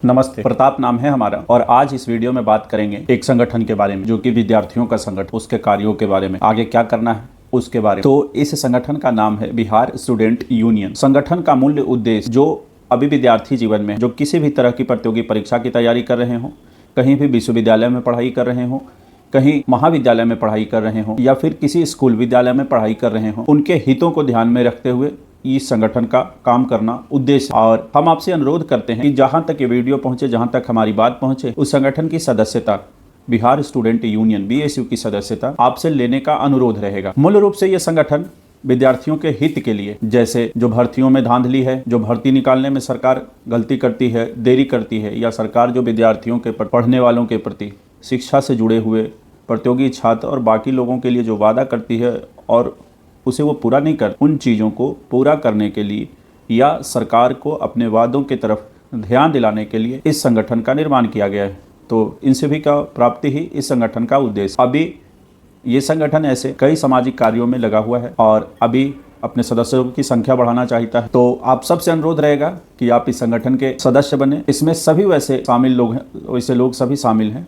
नमस्ते, प्रताप नाम है हमारा और आज इस वीडियो में बात करेंगे एक संगठन के बारे में जो कि विद्यार्थियों का संगठन, उसके कार्यों के बारे में, आगे क्या करना है उसके बारे में। तो इस संगठन का नाम है बिहार स्टूडेंट यूनियन। संगठन का मूल उद्देश्य जो अभी विद्यार्थी जीवन में जो किसी भी तरह की प्रतियोगी परीक्षा की तैयारी कर रहे हो, कहीं भी विश्वविद्यालय में पढ़ाई कर रहे हो, कहीं महाविद्यालय में पढ़ाई कर रहे हो या फिर किसी स्कूल विद्यालय में पढ़ाई कर रहे हो, उनके हितों को ध्यान में रखते हुए इस संगठन का काम करना उद्देश्य। और हम आपसे अनुरोध करते हैं कि जहां तक ये वीडियो पहुंचे, जहां तक हमारी बात पहुंचे, उस संगठन की सदस्यता, बिहार स्टूडेंट यूनियन बीएसयू की सदस्यता आपसे लेने का अनुरोध रहेगा। मूल रूप से ये संगठन विद्यार्थियों के हित के लिए, जैसे जो भर्तियों में धांधली है, जो भर्ती निकालने में सरकार गलती करती है, देरी करती है, या सरकार जो विद्यार्थियों के पढ़ने वालों के प्रति शिक्षा से जुड़े हुए प्रतियोगी छात्र और बाकी लोगों के लिए जो वादा करती है और उसे वो पूरा नहीं कर, उन चीज़ों को पूरा करने के लिए या सरकार को अपने वादों की तरफ ध्यान दिलाने के लिए इस संगठन का निर्माण किया गया है। तो इन सभी का प्राप्ति ही इस संगठन का उद्देश्य। अभी ये संगठन ऐसे कई सामाजिक कार्यों में लगा हुआ है और अभी अपने सदस्यों की संख्या बढ़ाना चाहता है। तो आप सबसे अनुरोध रहेगा कि आप इस संगठन के सदस्य बने। इसमें सभी वैसे शामिल लोग हैं, वैसे लोग सभी शामिल हैं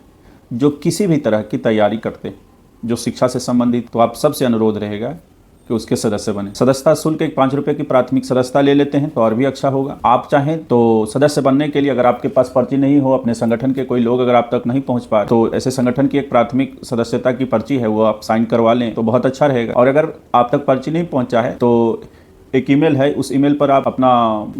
जो किसी भी तरह की तैयारी करते हैं जो शिक्षा से संबंधित। तो आप सबसे अनुरोध रहेगा कि उसके सदस्य बने। सदस्यता शुल्क एक 5 रुपए की प्राथमिक सदस्यता ले लेते हैं तो और भी अच्छा होगा। आप चाहें तो सदस्य बनने के लिए, अगर आपके पास पर्ची नहीं हो, अपने संगठन के कोई लोग अगर आप तक नहीं पहुंच पाए, तो ऐसे संगठन की एक प्राथमिक सदस्यता की पर्ची है, वो आप साइन करवा लें तो बहुत अच्छा रहेगा। और अगर आप तक पर्ची नहीं पहुंचा है तो एक ईमेल है, उस ईमेल पर आप अपना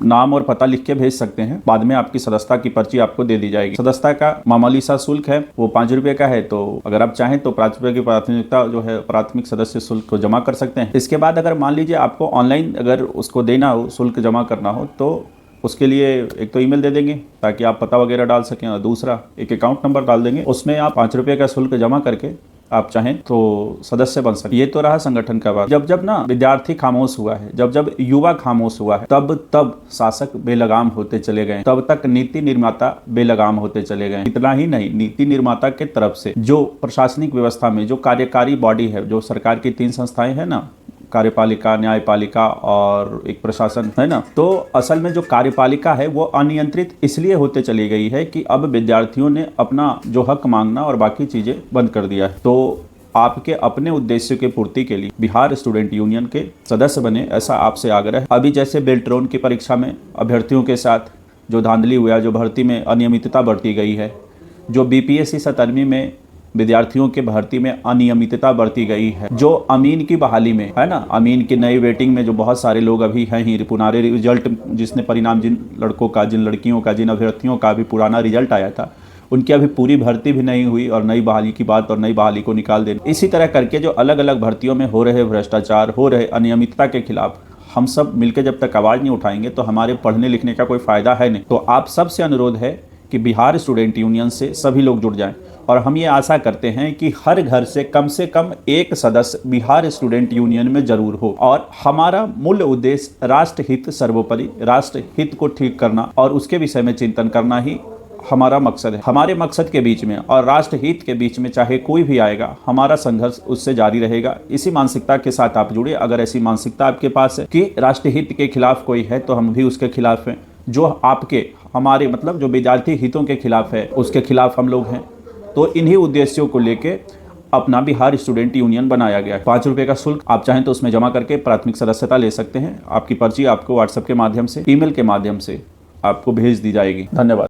नाम और पता लिख के भेज सकते हैं। बाद में आपकी सदस्यता की पर्ची आपको दे दी जाएगी। सदस्यता का मामूली सा शुल्क है, वो 5 रुपए का है। तो अगर आप चाहें तो 5 रुपए की प्राथमिकता जो है प्राथमिक सदस्य शुल्क को जमा कर सकते हैं। इसके बाद अगर मान लीजिए आपको ऑनलाइन अगर उसको देना हो, शुल्क जमा करना हो, तो उसके लिए एक तो ईमेल दे देंगे ताकि आप पता वगैरह डाल सकें, और दूसरा एक अकाउंट नंबर डाल देंगे, उसमें आप 5 रुपए का शुल्क जमा करके आप चाहें तो सदस्य बन सकते। ये तो रहा संगठन का बात। जब जब ना विद्यार्थी खामोश हुआ है, जब जब युवा खामोश हुआ है, तब तब शासक बेलगाम होते चले गए, तब तक नीति निर्माता बेलगाम होते चले गए। इतना ही नहीं, नीति निर्माता के तरफ से जो प्रशासनिक व्यवस्था में जो कार्यकारी बॉडी है, जो सरकार की 3 संस्थाएं हैं ना, कार्यपालिका, न्यायपालिका और एक प्रशासन है ना, तो असल में जो कार्यपालिका है वो अनियंत्रित इसलिए होते चली गई है कि अब विद्यार्थियों ने अपना जो हक मांगना और बाकी चीजें बंद कर दिया है। तो आपके अपने उद्देश्य के पूर्ति के लिए बिहार स्टूडेंट यूनियन के सदस्य बने, ऐसा आपसे आग्रह है। अभी जैसे बेल्ट्रॉन की परीक्षा में अभ्यर्थियों के साथ जो धांधली हुआ, जो भर्ती में अनियमितता बरती गई है, जो बीपीएससी 97 में विद्यार्थियों के भर्ती में अनियमितता बरती गई है, जो अमीन की बहाली में है ना, अमीन की नई वेटिंग में जो बहुत सारे लोग अभी हैं ही, पुराने रिजल्ट जिसने परिणाम, जिन लड़कों का, जिन लड़कियों का, जिन अभ्यर्थियों का भी पुराना रिजल्ट आया था, उनकी अभी पूरी भर्ती भी नहीं हुई और नई बहाली की बात और नई बहाली को निकाल देना। इसी तरह करके जो अलग अलग भर्तियों में हो रहे भ्रष्टाचार, हो रहे अनियमितता के खिलाफ हम सब मिलकर जब तक आवाज़ नहीं उठाएंगे तो हमारे पढ़ने लिखने का कोई फ़ायदा है नहीं। तो आप सबसे अनुरोध है कि बिहार स्टूडेंट यूनियन से सभी लोग जुड़ जाएं और हम ये आशा करते हैं कि हर घर से कम एक सदस्य बिहार स्टूडेंट यूनियन में जरूर हो। और हमारा मूल उद्देश्य राष्ट्र हित सर्वोपरि, राष्ट्र हित को ठीक करना और उसके विषय में चिंतन करना ही हमारा मकसद है। हमारे मकसद के बीच में और राष्ट्र हित के बीच में चाहे कोई भी आएगा, हमारा संघर्ष उससे जारी रहेगा। इसी मानसिकता के साथ आप जुड़े। अगर ऐसी मानसिकता आपके पास है कि राष्ट्र हित के खिलाफ कोई है तो हम भी उसके खिलाफ हैं। जो आपके हमारे मतलब जो विद्यार्थी हितों के खिलाफ है उसके खिलाफ हम लोग हैं। तो इन्हीं उद्देश्यों को लेके अपना बिहार स्टूडेंट यूनियन बनाया गया है। 5 रुपए का शुल्क आप चाहें तो उसमें जमा करके प्राथमिक सदस्यता ले सकते हैं। आपकी पर्ची आपको व्हाट्सएप के माध्यम से, ईमेल के माध्यम से आपको भेज दी जाएगी। धन्यवाद।